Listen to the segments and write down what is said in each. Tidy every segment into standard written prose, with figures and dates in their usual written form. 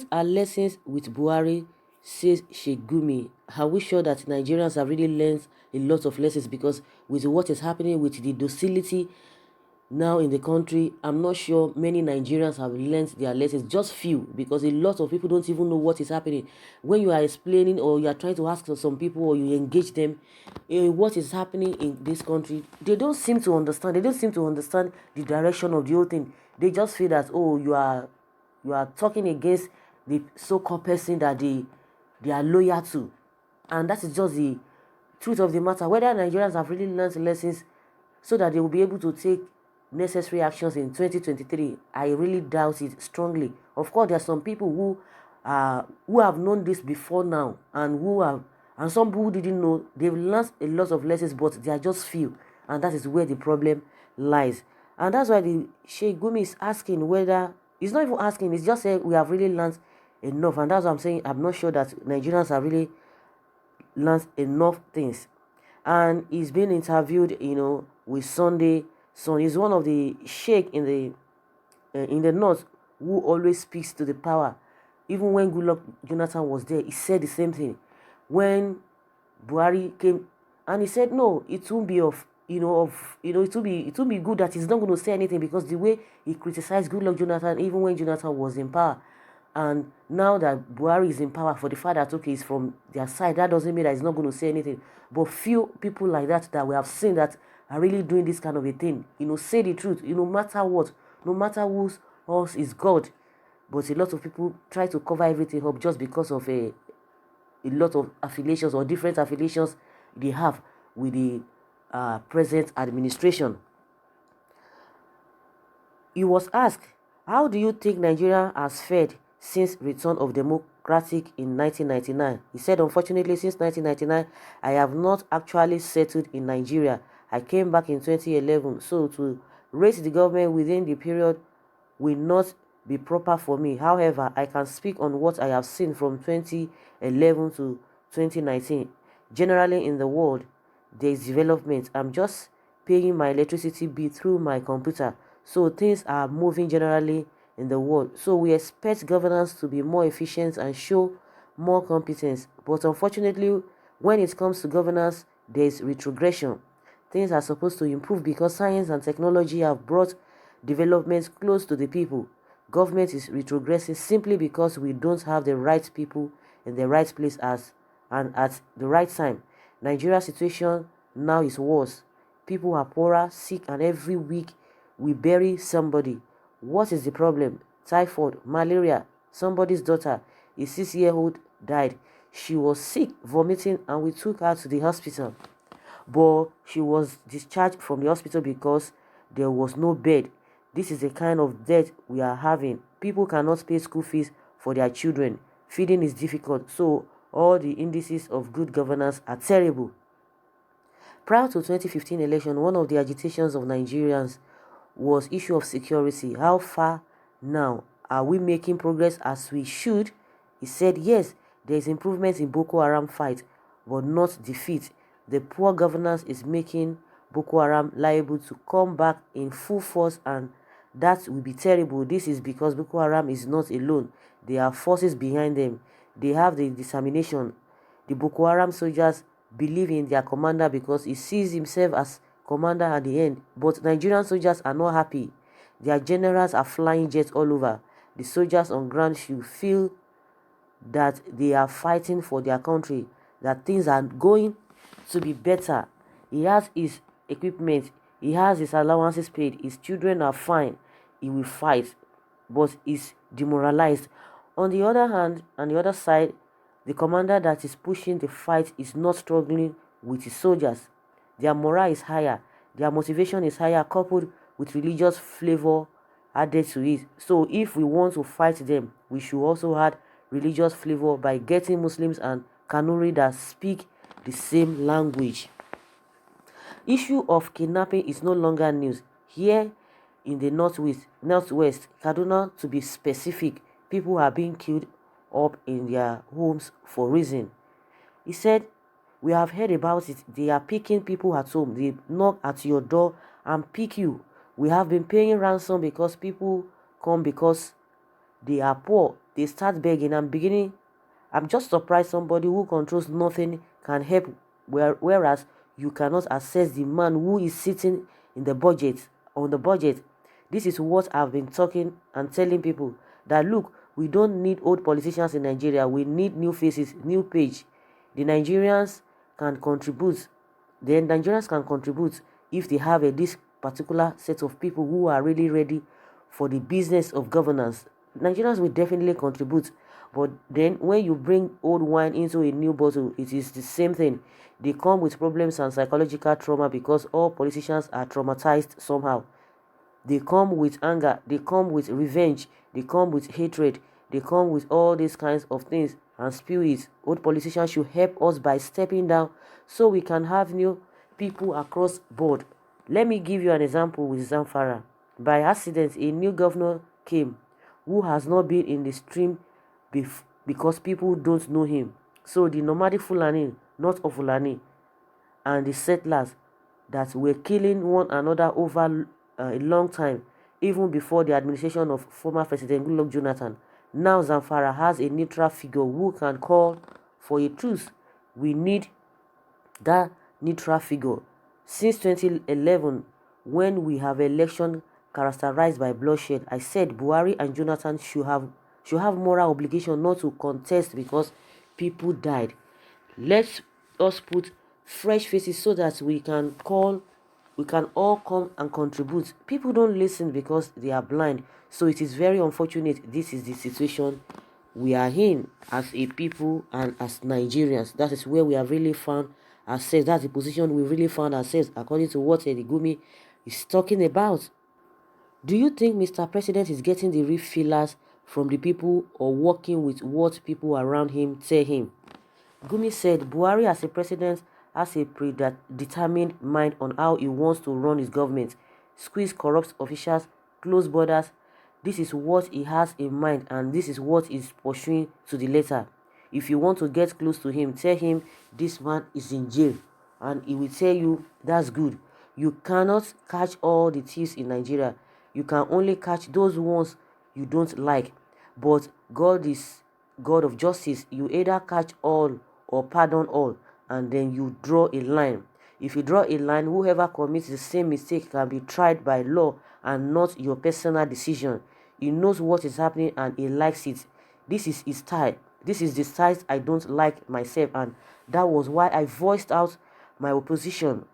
What are lessons with Buhari, says Sheikh Gumi? Are we sure that Nigerians have really learned a lot of lessons? Because with what is happening with the docility now in the country, I'm not sure many Nigerians have learned their lessons, just few, because a lot of people don't even know what is happening. When you are explaining or you are trying to ask some people or you engage them in what is happening in this country, they don't seem to understand. They don't seem to understand the direction of the whole thing. They just feel that, oh, you are talking against the so-called person that they are loyal to. And that is just the truth of the matter. Whether Nigerians have really learned lessons so that they will be able to take necessary actions in 2023, I really doubt it strongly. Of course, there are some people who have known this before now, and some people who didn't know. They've learned a lot of lessons, but they are just few, and that is where the problem lies. And that's why the Sheikh Gumi is asking whether, he's not even asking, he's just saying we have really learned enough. And that's what I'm saying. I'm not sure that Nigerians have really learned enough things. And he's been interviewed, with Sunday Sun. He's one of the sheikh in the north who always speaks to the power. Even when Goodluck Jonathan was there, he said the same thing. When Buhari came, and he said, no, it won't be it will be good that he's not going to say anything, because the way he criticized Goodluck Jonathan, even when Jonathan was in power, and now that Buhari is in power, for the fact that, okay, he's from their side, that doesn't mean that he's not going to say anything. But few people like that we have seen that are really doing this kind of a thing. Say the truth, no matter what, no matter whose horse is God. But a lot of people try to cover everything up just because of a lot of affiliations or different affiliations they have with the present administration. He was asked, how do you think Nigeria has fared since return of democratic in 1999? He said, unfortunately, since 1999, I have not actually settled in Nigeria. I came back in 2011, so to rate the government within the period will not be proper for me. However, I can speak on what I have seen from 2011 to 2019. Generally in the world, there is development. I'm just paying my electricity bill through my computer. So things are moving generally in the world. So we expect governance to be more efficient and show more competence. But unfortunately, when it comes to governance, there is retrogression. Things are supposed to improve because science and technology have brought developments close to the people. Government is retrogressing simply because we don't have the right people in the right place and at the right time. Nigeria's situation now is worse. People are poorer, sick, and every week we bury somebody. What is the problem? Typhoid, malaria, somebody's daughter, a 6-year-old, died. She was sick, vomiting, and we took her to the hospital. But she was discharged from the hospital because there was no bed. This is the kind of death we are having. People cannot pay school fees for their children. Feeding is difficult, so all the indices of good governance are terrible. Prior to 2015 election, one of the agitations of Nigerians was issue of security. How far now? Are we making progress as we should? He said, yes, there is improvement in Boko Haram fight, but not defeat. The poor governance is making Boko Haram liable to come back in full force, and that will be terrible. This is because Boko Haram is not alone. There are forces behind them. They have the determination. The Boko Haram soldiers believe in their commander because he sees himself as commander at the end. But Nigerian soldiers are not happy. Their generals are flying jets all over. The soldiers on ground should feel that they are fighting for their country, that things are going to be better. He has his equipment, he has his allowances paid, his children are fine. He will fight, but is demoralized. On the other hand, on the other side, the commander that is pushing the fight is not struggling with his soldiers. Their morale is higher, their motivation is higher, coupled with religious flavor added to it. So if we want to fight them, we should also add religious flavor by getting Muslims and Kanuri that speak the same language. Issue of kidnapping is no longer news. Here in the northwest, Kaduna to be specific, people are being killed up in their homes for reason. He said, we have heard about it. They are picking people at home. They knock at your door and pick you. We have been paying ransom because people come because they are poor, they start begging. I'm just surprised somebody who controls nothing can help, whereas you cannot assess the man who is sitting in the budget, on the budget. This is what I've been talking and telling people, that look, we don't need old politicians in Nigeria. We need new faces, new page. The Nigerians can contribute. The Nigerians can contribute if they have this particular set of people who are really ready for the business of governance. Nigerians will definitely contribute. But then when you bring old wine into a new bottle, it is the same thing. They come with problems and psychological trauma because all politicians are traumatized somehow. They come with anger, they come with revenge, they come with hatred, they come with all these kinds of things and spew it. Old politicians should help us by stepping down so we can have new people across board. Let me give you an example with Zamfara. By accident, a new governor came who has not been in the stream because people don't know him. So the nomadic Fulani, not of Fulani, and the settlers that were killing one another over a long time, even before the administration of former President Goodluck Jonathan. Now Zamfara has a neutral figure who can call for a truce. We need that neutral figure. Since 2011, when we have election characterized by bloodshed, I said Buhari and Jonathan should have moral obligation not to contest because people died. Let us put fresh faces so that we can all come and contribute. People don't listen because they are blind. So it is very unfortunate. This is the situation we are in as a people and as Nigerians. That is where we have really found ourselves. That's the position we really found ourselves, according to what the Gumi is talking about. Do you think Mr. President is getting the real feelers from the people or working with what people around him tell him? Gumi said Buhari as a president has a predetermined mind on how he wants to run his government, squeeze corrupt officials, close borders. This is what he has in mind and this is what he's pursuing to the letter. If you want to get close to him, tell him this man is in jail and he will tell you that's good. You cannot catch all the thieves in Nigeria. You can only catch those ones you don't like. But God is God of justice. You either catch all or pardon all, and then you draw a line. If you draw a line, whoever commits the same mistake can be tried by law and not your personal decision. He knows what is happening and he likes it. This is his style. This is the style I don't like myself, and that was why I voiced out my opposition.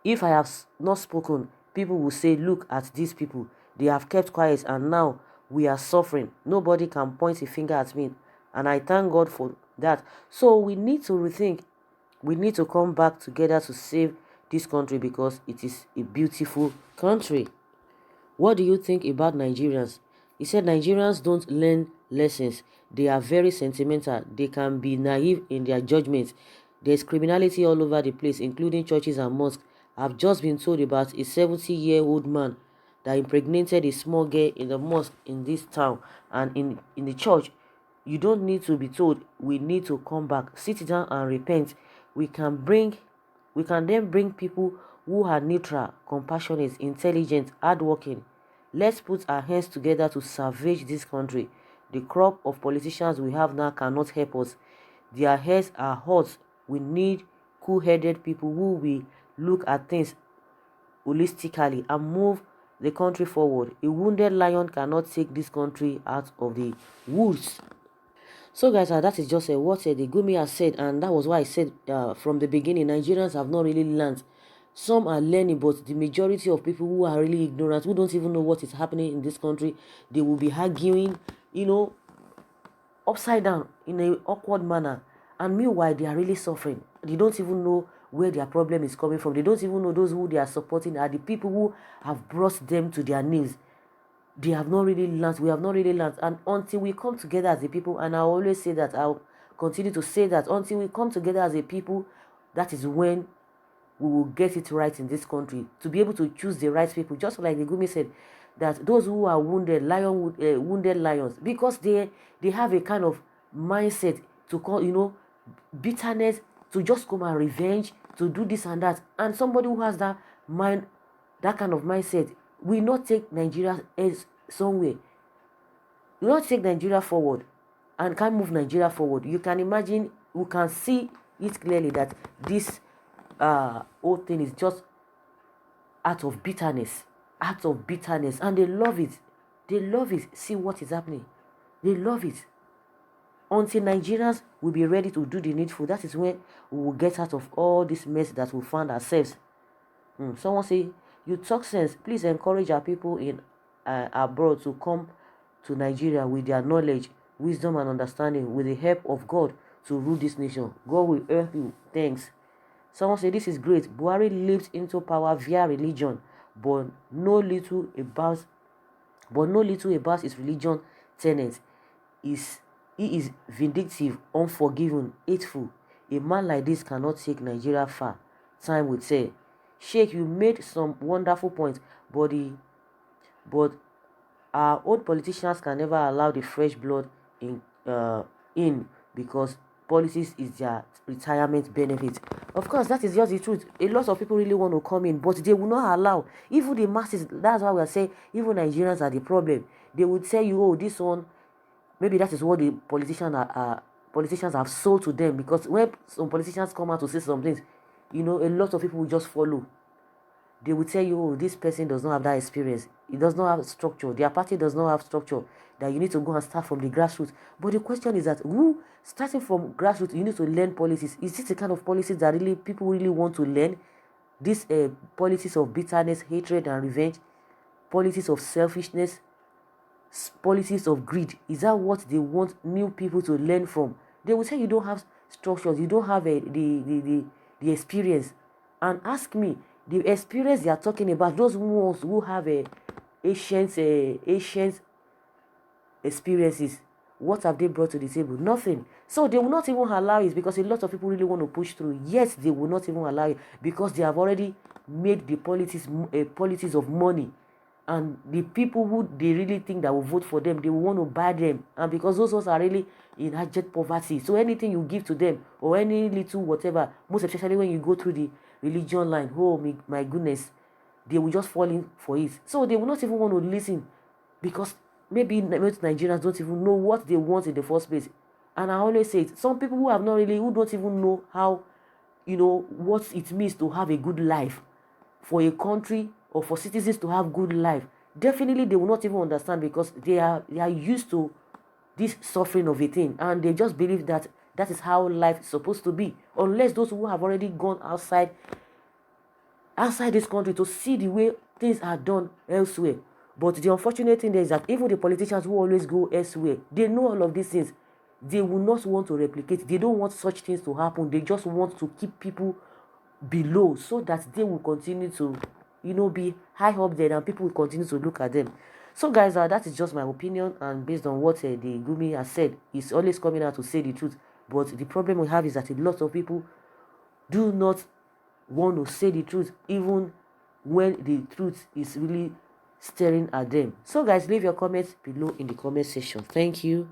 If I have not spoken, people will say, look at these people. They have kept quiet and now we are suffering. Nobody can point a finger at me. And I thank God for that. So we need to rethink. We need to come back together to save this country because it is a beautiful country. What do you think about Nigerians? He said Nigerians don't learn lessons. They are very sentimental. They can be naive in their judgments. There's criminality all over the place, including churches and mosques. I've just been told about a 70-year-old man that impregnated a small girl in the mosque in this town and in the church. You don't need to be told. We need to come back, sit down and repent. We can then bring people who are neutral, compassionate, intelligent, hardworking. Let's put our hands together to salvage this country. The crop of politicians we have now cannot help us. Their heads are hot. We need cool-headed people who will look at things holistically and move the country forward. A wounded lion cannot take this country out of the woods. So guys, that is just what the Gumi has said, and that was why I said from the beginning, Nigerians have not really learned. Some are learning, but the majority of people who are really ignorant, who don't even know what is happening in this country, they will be arguing, upside down in an awkward manner. And meanwhile, they are really suffering. They don't even know where their problem is coming from. They don't even know those who they are supporting are the people who have brought them to their knees. They have not really learned. We have not really learned. And until we come together as a people, and I always say that, I'll continue to say that, until we come together as a people, that is when we will get it right in this country. To be able to choose the right people, just like the Gumi said, that those who are wounded lions, because they have a kind of mindset to call, bitterness, to just come and revenge, to do this and that. And somebody who has that mind, that kind of mindset, will not take Nigeria as somewhere. you not take Nigeria forward and can't move Nigeria forward, you can imagine, you can see it clearly that this whole thing is just out of bitterness, and they love it. They love it. See what is happening. They love it. Until Nigerians will be ready to do the needful, that is when we will get out of all this mess that we found ourselves. Someone say, you talk sense. Please encourage our people in abroad to come to Nigeria with their knowledge, wisdom, and understanding, with the help of God, to rule this nation. God will help you. Thanks. Someone say, this is great. Buhari lived into power via religion, but no little about his religion tenets. He is vindictive, unforgiving, hateful. A man like this cannot take Nigeria far. Time will tell. Sheikh, you made some wonderful points, but our old politicians can never allow the fresh blood in because policies is their retirement benefit. Of course, that is just the truth. A lot of people really want to come in, but they will not allow. Even the masses, that's why we are saying even Nigerians are the problem. They will tell you, oh, this one, maybe that is what the politicians have sold to them, because when some politicians come out to say some things, a lot of people will just follow. They will tell you, oh, this person does not have that experience. It does not have structure. Their party does not have structure. That you need to go and start from the grassroots. But the question is that, starting from grassroots, you need to learn policies. Is this the kind of policies that really people really want to learn? These policies of bitterness, hatred, and revenge, policies of selfishness, policies of greed. Is that what they want new people to learn from? They will say you don't have structures, you don't have the experience. And ask me, the experience they are talking about, those ones who have ancient experiences, what have they brought to the table? Nothing. So they will not even allow it, because a lot of people really want to push through. Yes, they will not even allow it, because they have already made the politics of money. And the people who they really think that will vote for them, they will want to buy them. And because those ones are really in abject poverty, so anything you give to them, or any little whatever, most especially when you go through the religion line, oh my goodness, they will just fall in for it. So they will not even want to listen, because maybe most Nigerians don't even know what they want in the first place. And I always say it, some people who don't even know how, what it means to have a good life, for a country or for citizens to have good life, definitely they will not even understand, because they are used to this suffering of a thing, and they just believe that is how life is supposed to be, unless those who have already gone outside this country to see the way things are done elsewhere. But the unfortunate thing there is that even the politicians who always go elsewhere, they know all of these things. They will not want to replicate. They don't want such things to happen. They just want to keep people below, so that they will continue to be high up there, and people will continue to look at them. So guys, that is just my opinion, and based on what the Gumi has said, he's always coming out to say the truth. But the problem we have is that a lot of people do not want to say the truth, even when the truth is really staring at them. So guys, leave your comments below in the comment section. Thank you.